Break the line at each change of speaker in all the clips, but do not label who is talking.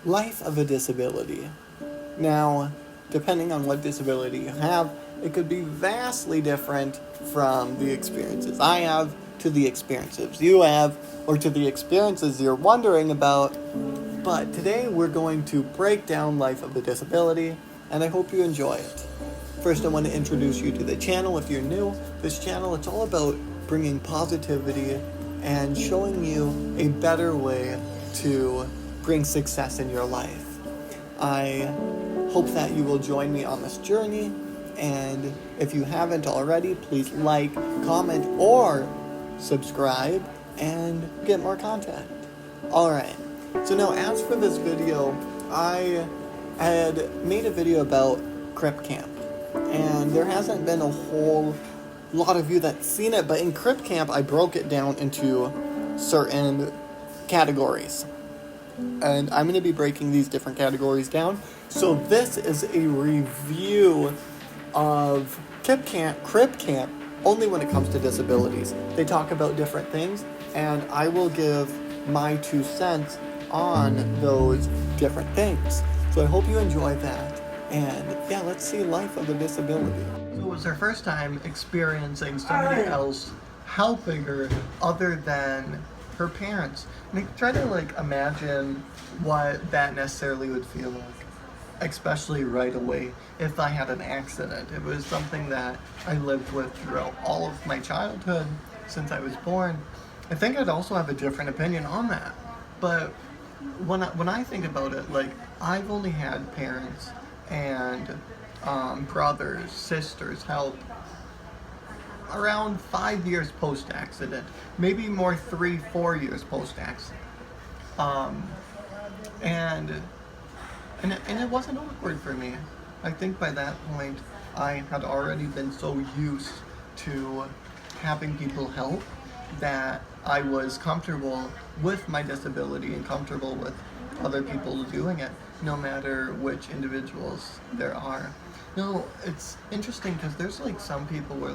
Life of a disability. Now, depending on what disability you have, it could be vastly different from the experiences I have to the experiences you have or to the experiences you're wondering about. But today we're going to break down life of a disability, and I hope you enjoy it. First, I want to introduce you to the channel. If you're new, this channel, it's all about bringing positivity and showing you a better way to bring success in your life. I hope that you will join me on this journey, and if you haven't already, please like, comment, or subscribe and get more content. Alright, so now as for this video, I had made a video about Crip Camp, and there hasn't been a whole lot of you that's seen it, but in Crip Camp I broke it down into certain categories. And I'm going to be breaking these different categories down. So this is a review of Crip Camp, only when it comes to disabilities. They talk about different things, and I will give my 2 cents on those different things. So I hope you enjoy that. And yeah, let's see life of a disability. So it was her first time experiencing somebody else helping her other than her parents. And I try to imagine what that necessarily would feel like, especially right away if I had an accident. It was something that I lived with throughout all of my childhood since I was born. I think I'd also have a different opinion on that. But when I think about it, I've only had parents and brothers, sisters help around 5 years post-accident, maybe more 3-4 years post-accident, and it wasn't awkward for me. I think by that point I had already been so used to having people help that I was comfortable with my disability and comfortable with other people doing it, no matter which individuals there are. No, it's interesting because there's some people where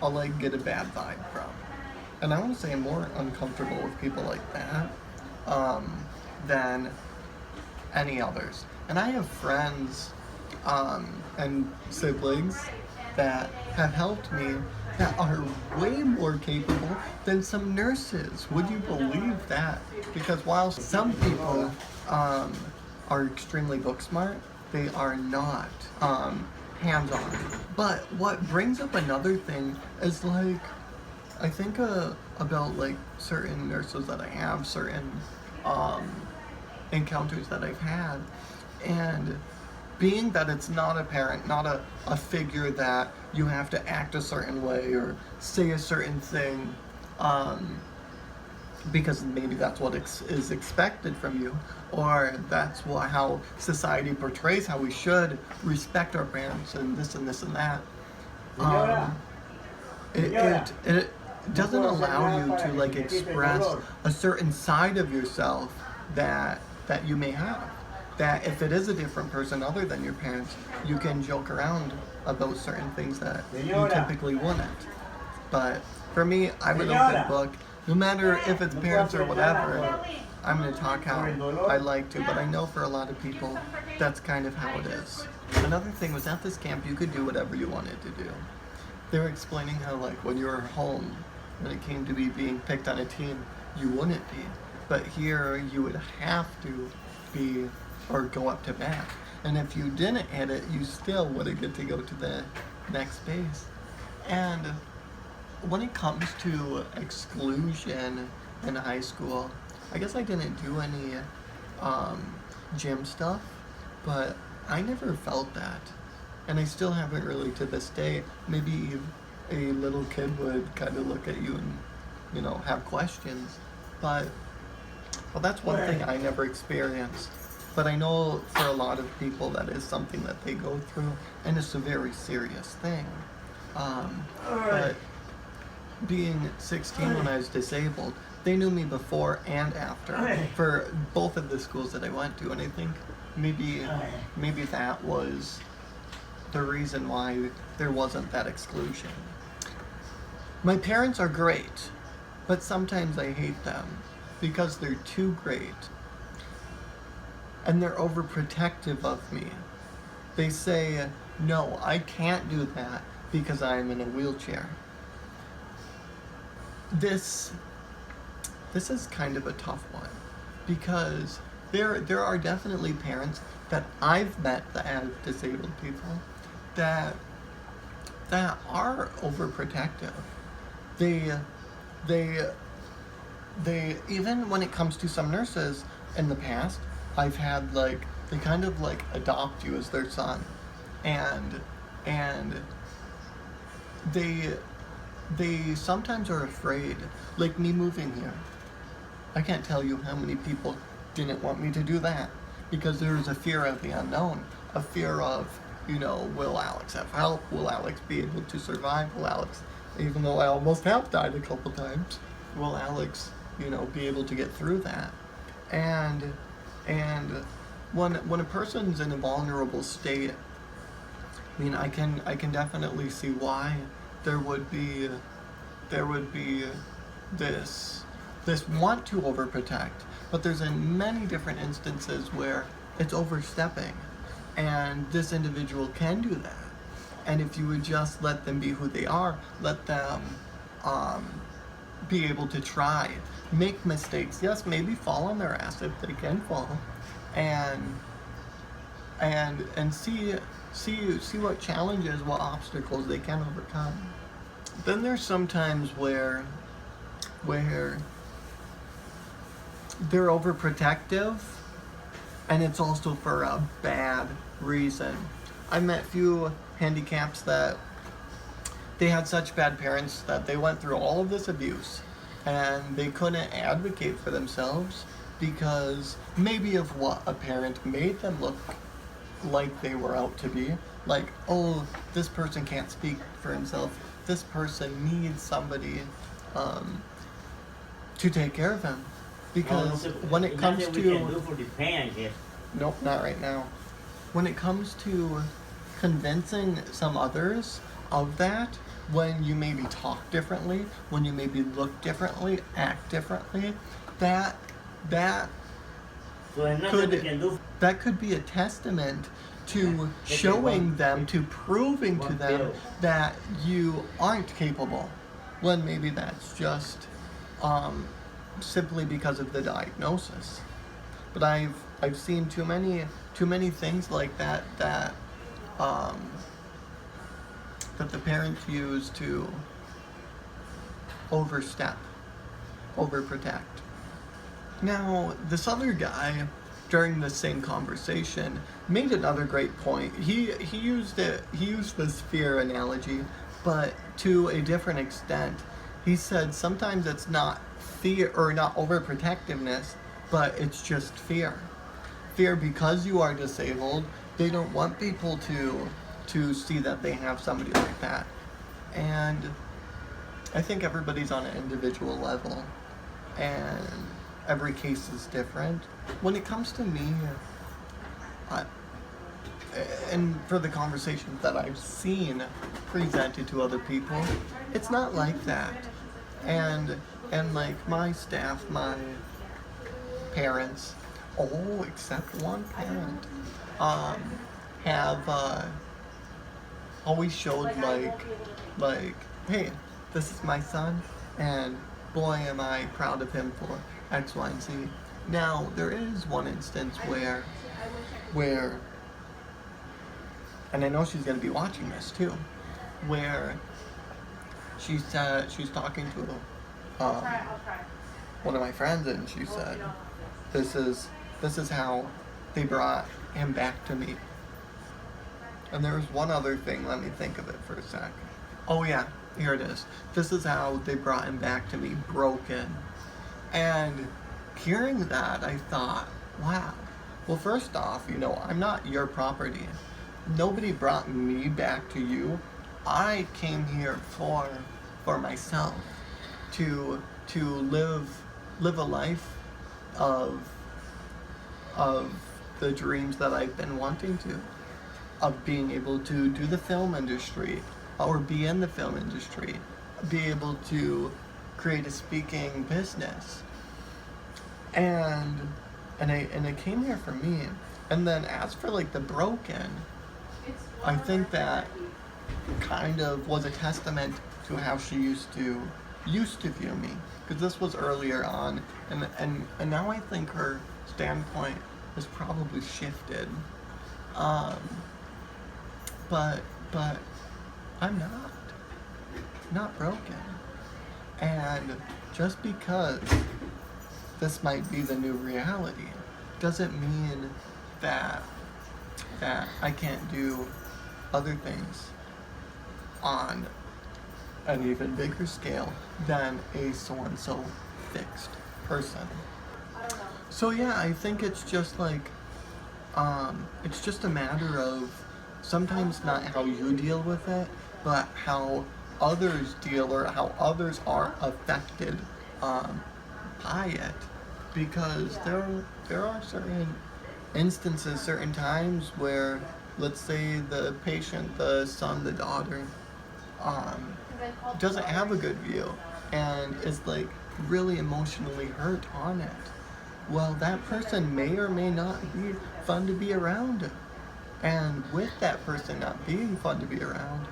I'll get a bad vibe from. And I want to say I'm more uncomfortable with people like that than any others. And I have friends and siblings that have helped me that are way more capable than some nurses. Would you believe that? Because while some people are extremely book smart, they are not hands-on. But what brings up another thing is I think about certain nurses that I have, certain encounters that I've had, and being that it's not a parent, not a figure that you have to act a certain way or say a certain thing, because maybe that's what is expected from you, or that's how society portrays how we should respect our parents and this and this and that. It doesn't allow you to express a certain side of yourself that you may have. That if it is a different person other than your parents, you can joke around about certain things that you typically wouldn't. But for me, I'm an open book. No matter if it's parents or whatever, I'm going to talk how I like to. But I know for a lot of people, that's kind of how it is. Another thing was, at this camp, you could do whatever you wanted to do. They were explaining how when you were home, when it came to being picked on a team, you wouldn't be. But here, you would have to be or go up to bat. And if you didn't hit it, you still wouldn't get to go to the next base. And when it comes to exclusion in high school, I guess I didn't do any gym stuff, but I never felt that. And I still haven't really to this day. Maybe a little kid would kind of look at you and, have questions. But, well, that's one thing I never experienced. But I know for a lot of people that is something that they go through, and it's a very serious thing. But being 16 when I was disabled, they knew me before and after for both of the schools that I went to, and I think maybe that was the reason why there wasn't that exclusion. My parents are great, but sometimes I hate them because they're too great. and they're overprotective of me. They say, no, I can't do that because I'm in a wheelchair. This is kind of a tough one, because there are definitely parents that I've met that have disabled people that are overprotective. They even when it comes to some nurses in the past, I've had they kind of adopt you as their son, and they sometimes are afraid, like me moving here. I can't tell you how many people didn't want me to do that because there's a fear of the unknown, a fear of, will Alex have help? Will Alex be able to survive? Will Alex, even though I almost have died a couple times, will Alex, be able to get through that? And when a person's in a vulnerable state, I can definitely see why there would be this want to overprotect, but there's in many different instances where it's overstepping, and this individual can do that. And if you would just let them be who they are, let them be able to try, make mistakes, yes, maybe fall on their ass if they can fall, and see what challenges, what obstacles they can overcome. Then there's some times where they're overprotective, and it's also for a bad reason. I met few handicaps that they had such bad parents that they went through all of this abuse and they couldn't advocate for themselves because maybe of what a parent made them look like they were out to be. Like, oh, this person can't speak for himself. This person needs somebody to take care of him. Because when it comes to... Nope, not right now. When it comes to convincing some others of that, when you maybe talk differently, when you maybe look differently, act differently, that could be a testament to showing them, to proving to them that you aren't capable, when maybe that's just simply because of the diagnosis. But I've seen too many things like that that the parents use to overstep, overprotect. Now, this other guy, during the same conversation, made another great point. He used this fear analogy, but to a different extent. He said sometimes it's not fear or not overprotectiveness, but it's just fear. Fear because you are disabled. They don't want people to see that they have somebody like that. And I think everybody's on an individual level, and every case is different. When it comes to me, and for the conversations that I've seen presented to other people, it's not like that. And like my staff, my parents, all except one parent, have always showed like, hey, this is my son, and boy am I proud of him for X, Y, and Z. Now, there is one instance where, and I know she's going to be watching this too, where she's talking to one of my friends, and she said, this is how they brought him back to me. And there was one other thing, let me think of it for a sec. Oh yeah, here it is. This is how they brought him back to me, broken. And hearing that, I thought, wow. Well, first off, I'm not your property. Nobody brought me back to you. I came here for myself, to live a life of the dreams that I've been wanting to, of being able to do the film industry, or be in the film industry, be able to create a speaking business. And and it came here for me. And then as for like the broken, I think that kind of was a testament to how she used to view me, because this was earlier on, and now I think her standpoint has probably shifted. Um, but I'm not broken, and just because this might be the new reality doesn't mean that I can't do other things on an even bigger scale than a so-and-so fixed person. So yeah, I think it's just like, it's just a matter of sometimes not how you deal with it, but how others deal, or how others are affected by it. Because there are certain instances, certain times where, let's say the patient, the son, the daughter, doesn't have a good view and is like really emotionally hurt on it. Well, that person may or may not be fun to be around. And with that person not being fun to be around,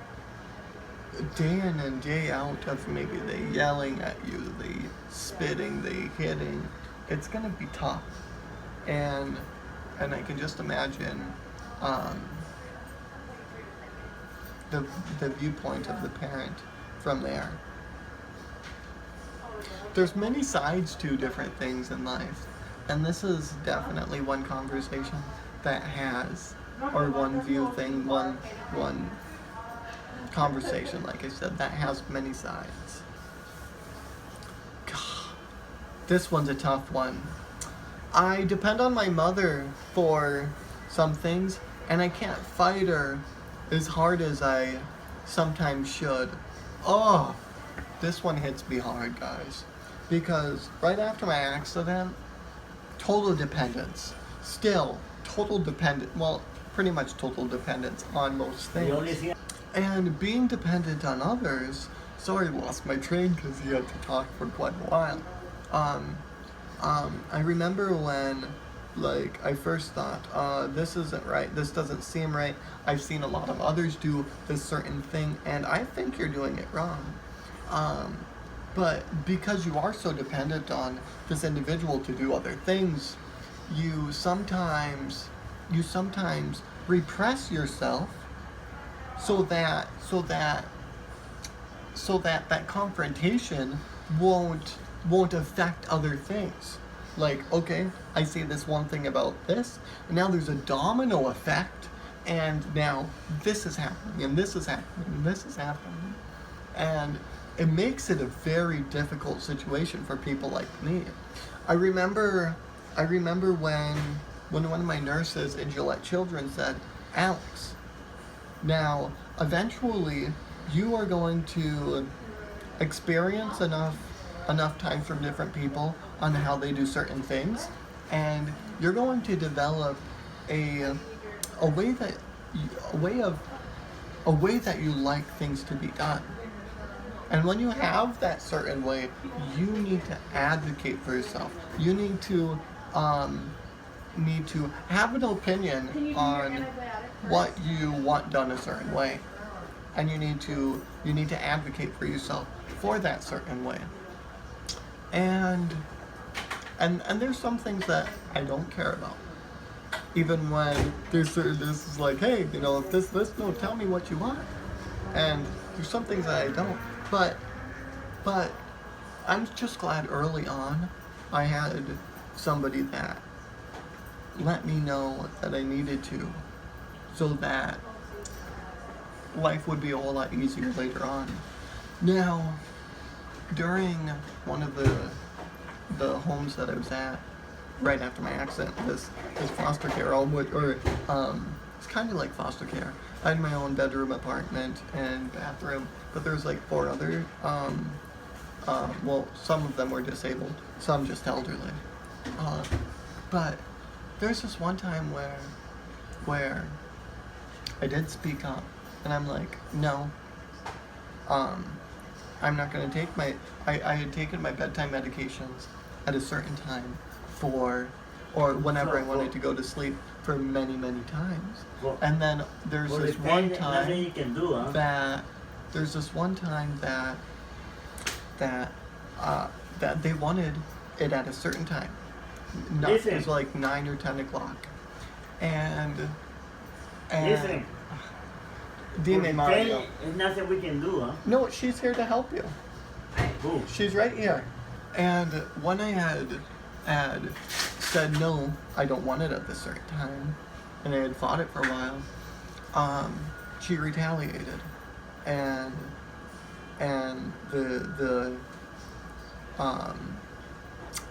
day in and day out of maybe they yelling at you, they spitting, they hitting, it's gonna be tough. And I can just imagine the viewpoint of the parent from there. There's many sides to different things in life, and this is definitely one conversation that has, or one view thing, one conversation, like I said, that has many sides. God, this one's a tough one. I depend on my mother for some things, and I can't fight her as hard as I sometimes should. Oh, this one hits me hard, guys. Because right after my accident, total dependence. Still, total dependent, well, pretty much total dependence on most things. And being dependent on others, sorry, lost my train because he had to talk for quite a while. I remember when, like, I first thought, this isn't right, this doesn't seem right, I've seen a lot of others do this certain thing, and I think you're doing it wrong. But because you are so dependent on this individual to do other things, you sometimes repress yourself so that that confrontation won't affect other things. Like, okay, I see this one thing about this, and now there's a domino effect, and now this is happening, and this is happening, and this is happening. And it makes it a very difficult situation for people like me. I remember when one of my nurses in Gillette Children said, Alex, now eventually you are going to experience enough times from different people on how they do certain things, and you're going to develop a way that you like things to be done. And when you have that certain way, you need to advocate for yourself. You need to have an opinion on what you want done a certain way, and you need to advocate for yourself for that certain way. And there's some things that I don't care about. Even when this is like, hey, you know, if this, no, tell me what you want. And there's some things that I don't. But I'm just glad early on I had somebody that let me know that I needed to, so that life would be a whole lot easier later on. Now, during one of the homes that I was at right after my accident, this foster care, it's kind of like foster care. I had my own bedroom, apartment, and bathroom, but there's like 4 other, well, some of them were disabled, some just elderly. But there's this one time where I did speak up, and I'm like, no, I'm not going to take I had taken my bedtime medications at a certain time for or whenever I wanted to go to sleep for many, many times.
Well,
And then there's this one time
nothing you can do, huh?
that that they wanted it at a certain time. It was like 9 or 10 o'clock. And
Listen.
Dime Mario.
There's nothing we can do, huh?
No, she's here to help you.
Who?
She's right here. And when I had said no, I don't want it at this certain time, and I had fought it for a while, she retaliated, and the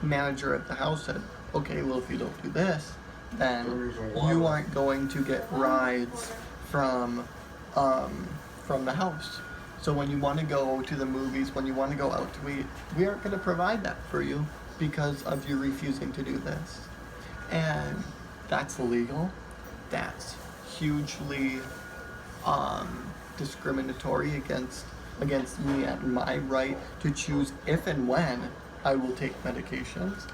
manager at the house said, okay, well, if you don't do this, then you aren't going to get rides from the house. So when you want to go to the movies, when you want to go out to eat, we aren't going to provide that for you because of you refusing to do this. And that's illegal. That's hugely discriminatory against me and my right to choose if and when I will take medications.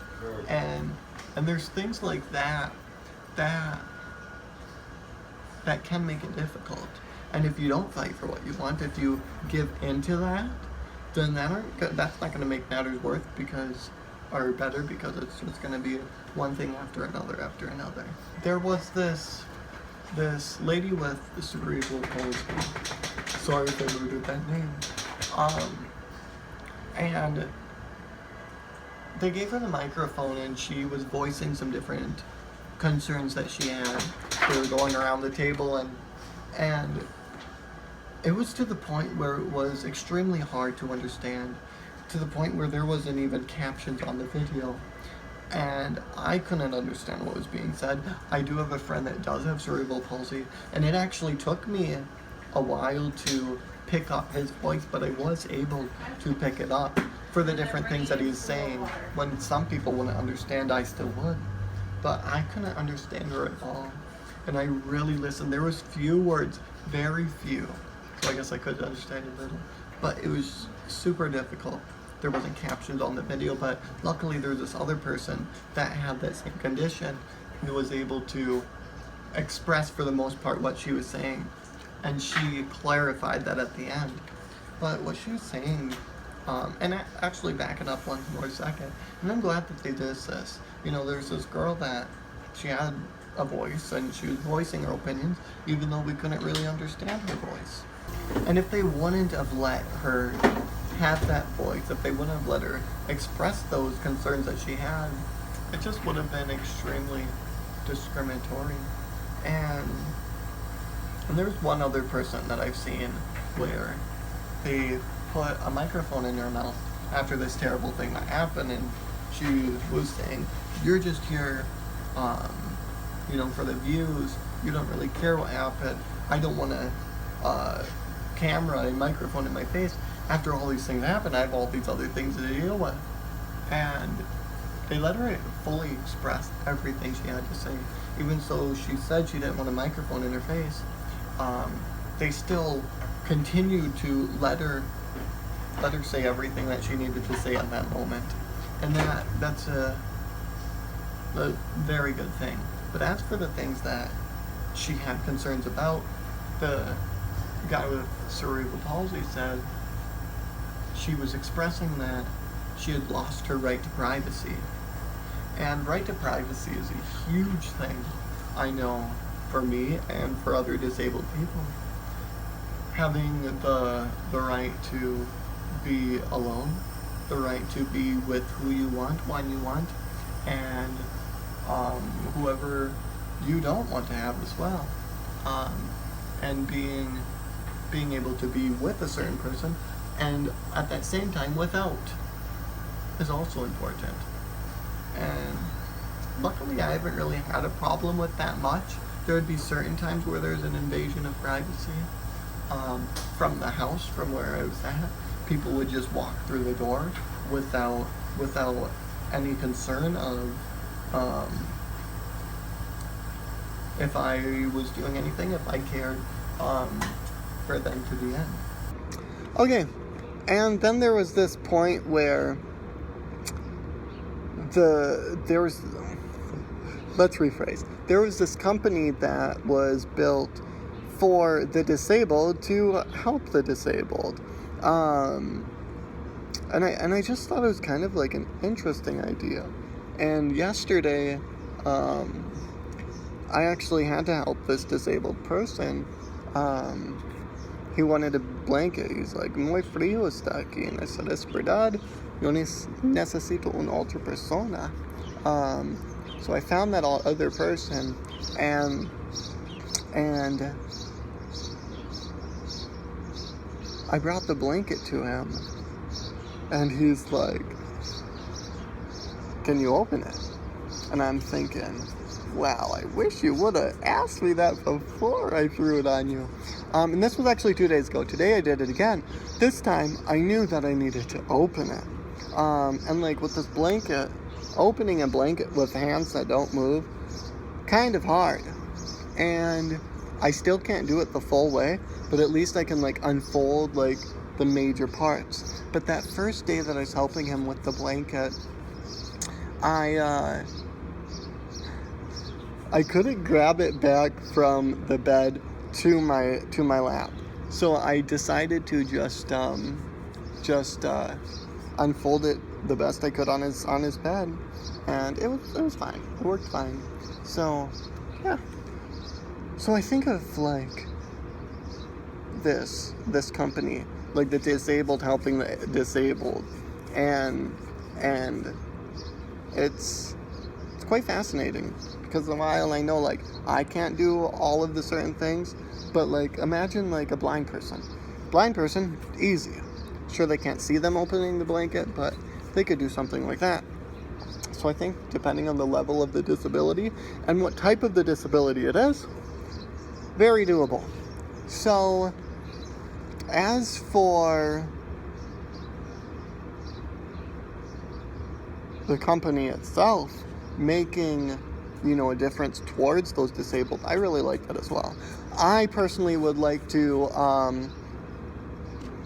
And there's things like that can make it difficult. And if you don't fight for what you want, if you give into that, then that's not going to make matters better because it's just going to be one thing after another after another. There was this lady with the cerebral palsy. Sorry if I ruined that name. And they gave her the microphone and she was voicing some different concerns that she had. They were going around the table and it was to the point where it was extremely hard to understand, to the point where there wasn't even captions on the video. And I couldn't understand what was being said. I do have a friend that does have cerebral palsy, and it actually took me a while to pick up his voice, but I was able to pick it up for the different things that he's saying. When some people wouldn't understand, I still would. But I couldn't understand her at all. And I really listened. There was few words, very few. So I guess I could understand a little. But it was super difficult. There wasn't captions on the video, but luckily there was this other person that had that same condition who was able to express for the most part what she was saying. And she clarified that at the end. But what she was saying, and actually back it up one more second, and I'm glad that they did this. You know, there's this girl that she had a voice and she was voicing her opinions even though we couldn't really understand her voice. And if they wouldn't have let her have that voice, if they wouldn't have let her express those concerns that she had, it just would have been extremely discriminatory. And there's one other person that I've seen where they put a microphone in her mouth after this terrible thing that happened, and she was saying, you're just here, for the views, you don't really care what happened, I don't want to camera and microphone in my face. After all these things happen, I have all these other things to deal with. And they let her fully express everything she had to say. Even though she said she didn't want a microphone in her face, they still continued to let her say everything that she needed to say at that moment. And that's a very good thing. But as for the things that she had concerns about, the guy with cerebral palsy said she was expressing that she had lost her right to privacy. And right to privacy is a huge thing, I know, for me and for other disabled people. Having the right to be alone, the right to be with who you want, when you want, and whoever you don't want to have as well. And being able to be with a certain person and at that same time without is also important. And luckily I haven't really had a problem with that much. There would be certain times where there's an invasion of privacy from the house, from where I was at. People would just walk through the door without any concern of if I was doing anything, if I cared for them to be in. Okay, and then there was this point where let's rephrase. There was this company that was built for the disabled to help the disabled. And I just thought it was kind of like an interesting idea. And yesterday, I actually had to help this disabled person. He wanted a blanket. He's like, muy frío está aquí. And I said, es verdad, yo necesito una otra persona. So I found that other person, and I brought the blanket to him, and he's like, can you open it? And I'm thinking, wow, I wish you would have asked me that before I threw it on you. And this was actually 2 days ago. Today I did it again. This time I knew that I needed to open it. And like with this blanket, opening a blanket with hands that don't move, kind of hard. And I still can't do it the full way, but at least I can like unfold like the major parts. But that first day that I was helping him with the blanket, I couldn't grab it back from the bed to my lap. So I decided to just unfold it the best I could on his bed, and it was fine. It worked fine. So yeah. So I think of like this company, like the disabled helping the disabled, and it's quite fascinating, because while I know like I can't do all of the certain things, but like imagine like a blind person, easy. Sure, they can't see them opening the blanket, but they could do something like that. So I think depending on the level of the disability and what type of the disability it is, very doable. So as for the company itself making, a difference towards those disabled, I really like that as well. I personally would like to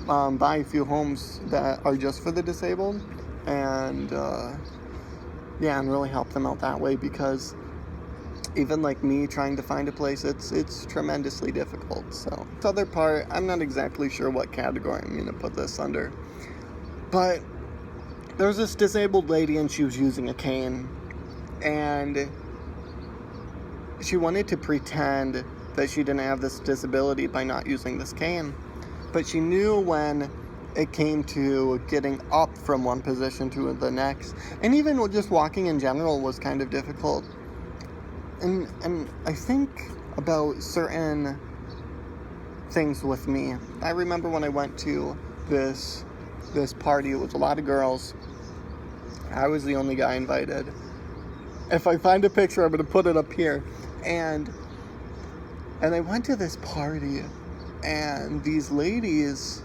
buy a few homes that are just for the disabled, and and really help them out that way, because even like me trying to find a place, it's tremendously difficult. So the other part, I'm not exactly sure what category I'm going to put this under, but there was this disabled lady and she was using a cane, and she wanted to pretend that she didn't have this disability by not using this cane, but she knew when it came to getting up from one position to the next, and even just walking in general was kind of difficult. And I think about certain things with me. I remember when I went to this party, it was a lot of girls. I was the only guy invited. If I find a picture, I'm going to put it up here. And I went to this party, and these ladies,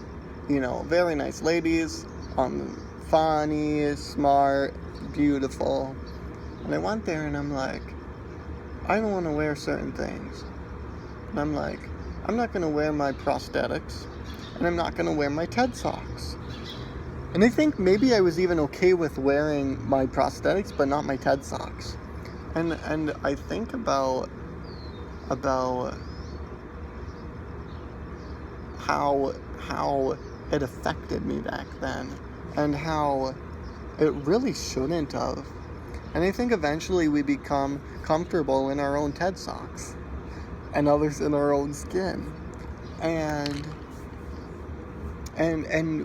very nice ladies, funny, smart, beautiful. And I went there and I'm like, I don't want to wear certain things. And I'm like, I'm not going to wear my prosthetics, and I'm not going to wear my TED socks. And I think maybe I was even okay with wearing my prosthetics, but not my TED socks. And I think about how it affected me back then, and how it really shouldn't have. And I think eventually we become comfortable in our own TED socks, and others in our own skin, and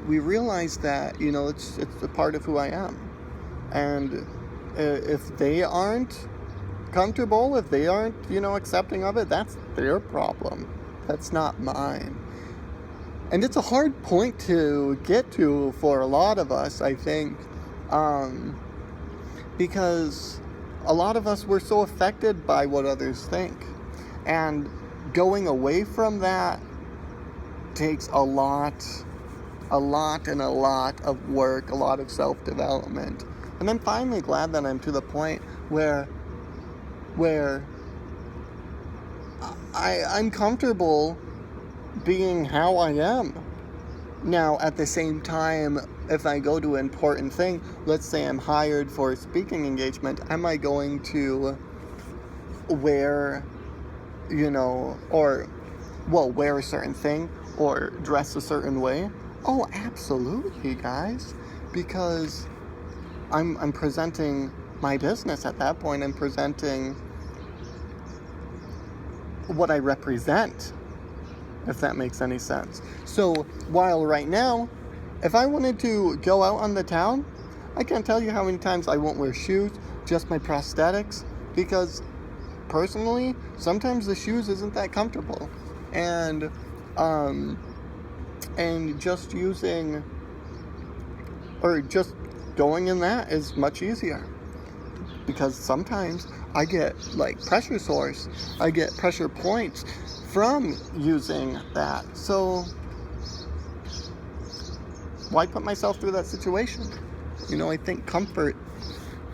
we realize that it's a part of who I am. And if they aren't comfortable, if they aren't accepting of it, that's their problem. That's not mine. And it's a hard point to get to for a lot of us, I think, because a lot of us were so affected by what others think, and going away from that takes a lot of work, a lot of self-development. And I'm finally glad that I'm to the point where I'm comfortable being how I am. Now, at the same time, if I go to an important thing, let's say I'm hired for a speaking engagement, am I going to wear, wear a certain thing or dress a certain way? Oh, absolutely, guys, because I'm presenting my business at that point. I'm presenting what I represent, if that makes any sense. So while right now, if I wanted to go out on the town, I can't tell you how many times I won't wear shoes, just my prosthetics, because personally, sometimes the shoes isn't that comfortable. And just using, or just going in that is much easier. Because sometimes I get pressure sores, I get pressure points from using that. So why put myself through that situation? I think comfort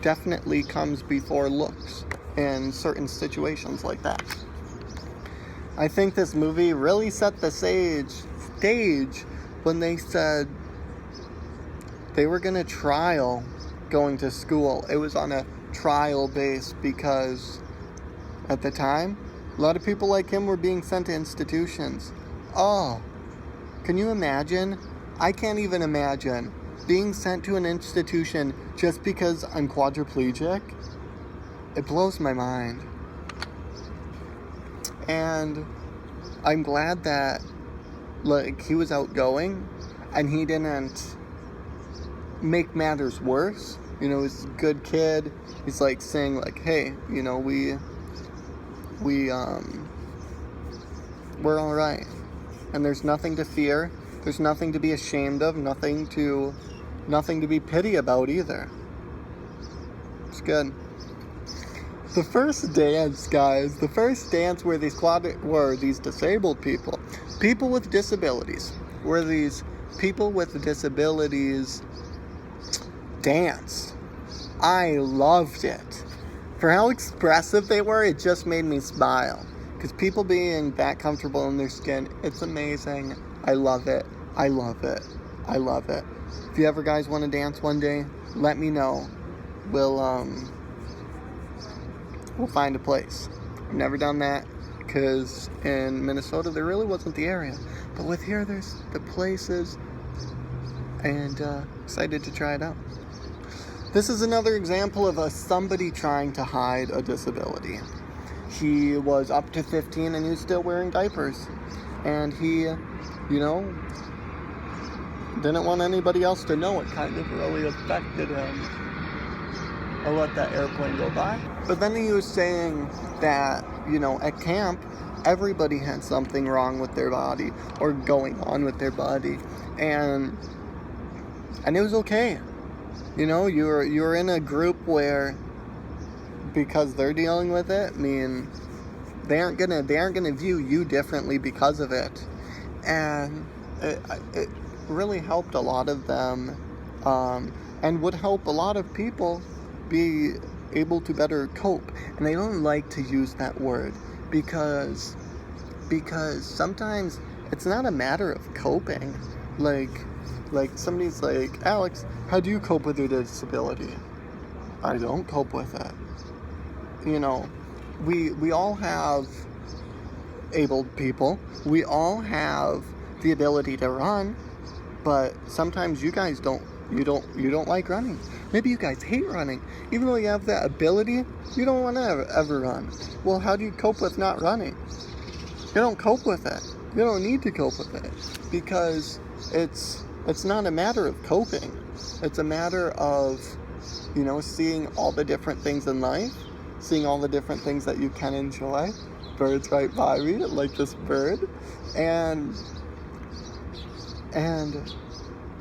definitely comes before looks in certain situations like that. I think this movie really set the stage when they said they were going to trial going to school. It was on a trial base because at the time, a lot of people like him were being sent to institutions. Oh, can you imagine? I can't even imagine being sent to an institution just because I'm quadriplegic. It blows my mind. And I'm glad that he was outgoing and he didn't make matters worse. He's a good kid. He's saying hey, we're all right, and there's nothing to fear. There's nothing to be ashamed of. Nothing to be pity about either. It's good. The first dance, guys. The first dance where these disabled people with disabilities, where these people with disabilities danced. I loved it. For how expressive they were, it just made me smile. Because people being that comfortable in their skin, it's amazing. I love it. I love it. I love it. If you ever guys want to dance one day, let me know. We'll find a place. I've never done that because in Minnesota there really wasn't the area. But with here, there's the places, and excited to try it out. This is another example of somebody trying to hide a disability. He was up to 15 and he was still wearing diapers. And he, didn't want anybody else to know. It kind of really affected him. I'll let that airplane go by. But then he was saying that, at camp, everybody had something wrong with their body or going on with their body. And it was okay. You're in a group where, because they're dealing with it, they aren't gonna view you differently because of it, and it really helped a lot of them, and would help a lot of people be able to better cope. And I don't like to use that word because sometimes it's not a matter of coping. Somebody's like, Alex, how do you cope with your disability? I don't cope with it. We all have abled people. We all have the ability to run, but sometimes you guys don't like running. Maybe you guys hate running. Even though you have that ability, you don't want to ever run. Well, how do you cope with not running? You don't cope with it. You don't need to cope with it because it's not a matter of coping. It's a matter of, seeing all the different things in life, seeing all the different things that you can enjoy. Birds right by me, like this bird. And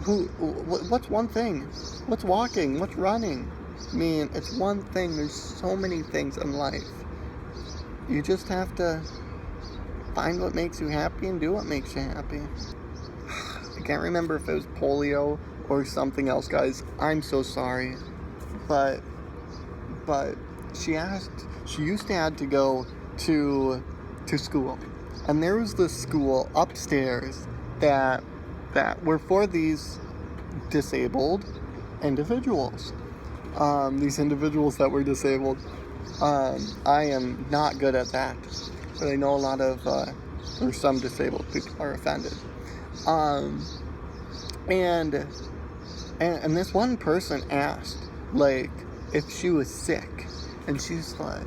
what's one thing? What's walking? What's running? It's one thing. There's so many things in life. You just have to find what makes you happy and do what makes you happy. I can't remember if it was polio or something else, guys. I'm so sorry. But she used to have to go to school. And there was this school upstairs that were for these disabled individuals. These individuals that were disabled. I am not good at that, but I know a lot of, or some disabled people are offended. And this one person asked, like, if she was sick, and she's like,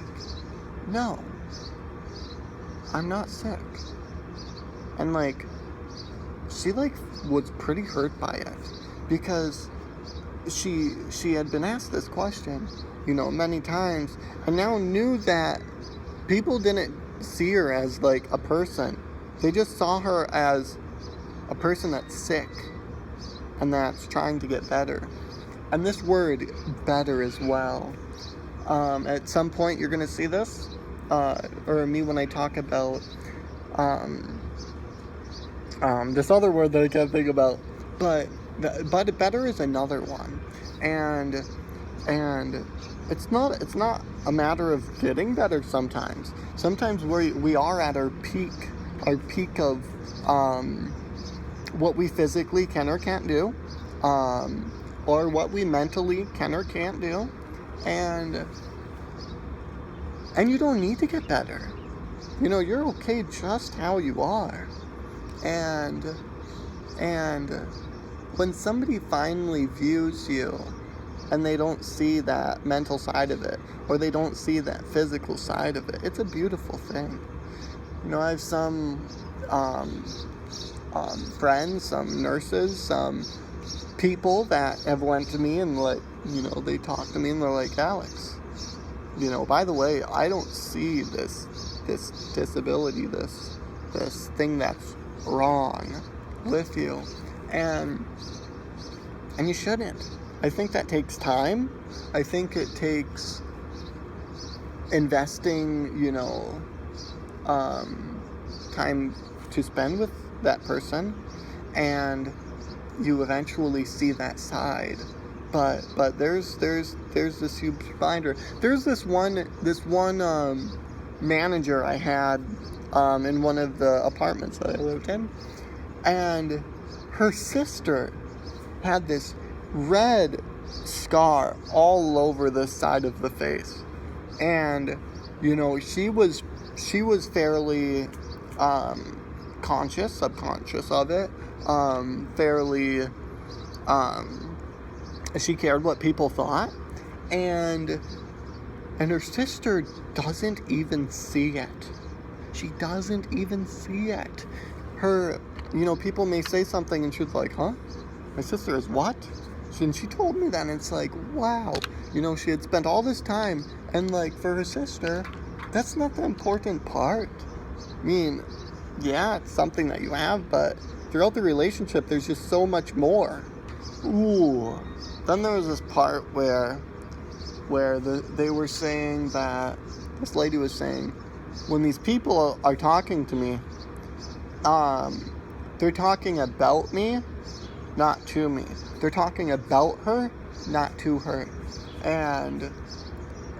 no, I'm not sick. And, like, she, like, was pretty hurt by it, because she had been asked this question, you know, many times, and now knew that people didn't see her as, like, a person. They just saw her as a person that's sick and that's trying to get better. And this word, better, as well. At some point you're going to see this, or me when I talk about this other word that I can't think about. But better is another one. And it's not a matter of getting better sometimes. Sometimes we are at our peak of what we physically can or can't do, or what we mentally can or can't do, and you don't need to get better. You know, you're okay just how you are. And when somebody finally views you and they don't see that mental side of it, or they don't see that physical side of it, it's a beautiful thing. You know, I have some friends, some nurses, some people that have went to me and, like, you know, they talk to me and they're like, Alex, you know, by the way, I don't see this disability, this thing that's wrong with you, and you shouldn't. I think that takes time. I think it takes investing, you know, time to spend with that person, and you eventually see that side. But there's this huge reminder. There's this one manager I had in one of the apartments that I lived in, and her sister had this red scar all over the side of the face, and you know, she was fairly subconscious of it, fairly she cared what people thought, and her sister doesn't even see it. She doesn't even see it. Her, you know, people may say something and she's like, huh? My sister is what? And she told me that, and it's like, wow. You know, she had spent all this time, and, like, for her sister, that's not the important part. I mean, yeah, it's something that you have, but throughout the relationship, there's just so much more. Ooh. Then there was this part where they were saying that, this lady was saying, when these people are talking to me, they're talking about me, not to me. They're talking about her, not to her. And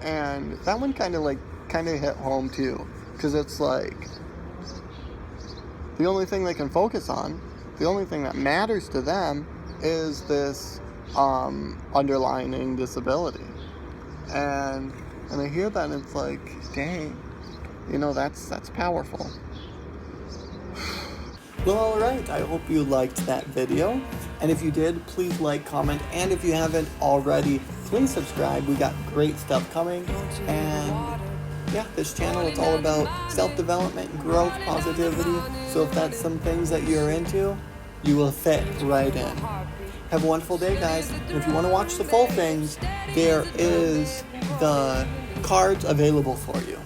that one kind of hit home too, because it's like, the only thing they can focus on, the only thing that matters to them is this underlying disability. And I hear that, and it's like, dang, you know, that's powerful. Well, alright, I hope you liked that video. And if you did, please like, comment, and if you haven't already, please subscribe. We got great stuff coming. And yeah, this channel, it's all about self-development, growth, positivity. So if that's some things that you're into, you will fit right in. Have a wonderful day, guys. And if you want to watch the full things, there is the cards available for you.